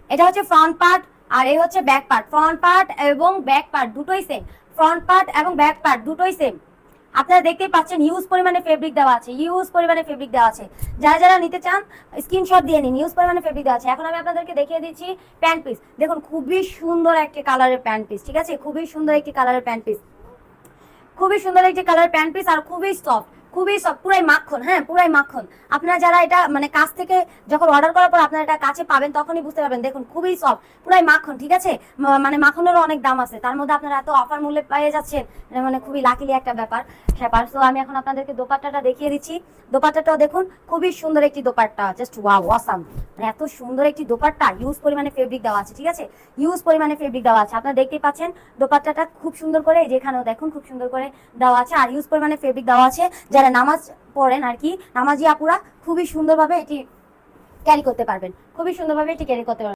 এটা হচ্ছে front part আর এই হচ্ছে ব্যাক পার্ট। ফ্রন্ট পার্ট এবং ব্যাক পার্ট দুটোই সেম, ফ্রন্ট পার্ট এবং ব্যাক পার্ট দুটোই সেম। আপনারা দেখতেই পাচ্ছেন হিউজ পরিমাণে ফেব্রিক দেওয়া আছে, হিউজ পরিমাণে ফেব্রিক দেওয়া আছে। যারা যারা নিতে চান স্ক্রিনশট দিয়ে নিন, হিউজ পরিমাণে ফেব্রিক দেওয়া আছে। এখন আমি আপনাদেরকে দেখিয়ে দিচ্ছি প্যান্ট পিস। দেখুন খুবই সুন্দর একটি কালারের প্যান্ট পিস, ঠিক আছে, খুবই সুন্দর একটি কালারের প্যান্ট পিস, খুবই সুন্দর একটি কালার প্যান্ট পিস আর খুবই সফট, খুবই সফট, পুরাই মাখন। হ্যাঁ পুরাই মাখন। আপনারা যারা এটা মানে কাছ থেকে যখন অর্ডার করার পর আপনারা এটা কাছে পাবেন তখনই বুঝতে পারবেন। দেখুন খুবই সফট, পুরাই মাখন, ঠিক আছে। মানে মাখনেরও অনেক দাম আছে, তার মধ্যে আপনারা এত অফার মূল্যে পেয়ে যাচ্ছেন, মানে খুবই লাকিলি একটা ব্যাপার ব্যাপার। সো আমি এখন আপনাদেরকে দোপাট্টাটা দেখিয়ে দিচ্ছি। দোপাট্টাটাও দেখুন খুবই সুন্দর একটি দোপাট্টা, জাস্ট ওয়াও অসাম। মানে এত সুন্দর একটি দোপাট্টা, ইউজ পরিমাণে ফেব্রিক দেওয়া আছে, ঠিক আছে, ইউজ পরিমাণে ফেব্রিক দেওয়া আছে। আপনারা দেখতেই পাচ্ছেন দোপাট্টাটা খুব সুন্দর করে, যেখানেও দেখুন খুব সুন্দর করে দেওয়া আছে আর ইউজ পরিমাণে ফেব্রিক দেওয়া আছে। যারা নামাজ পড়েন আর কি, নামাজি আপুরা খুবই সুন্দরভাবে এটি ক্যারি করতে পারবেন, খুবই সুন্দরভাবে এটি ক্যারি করতে পারবেন।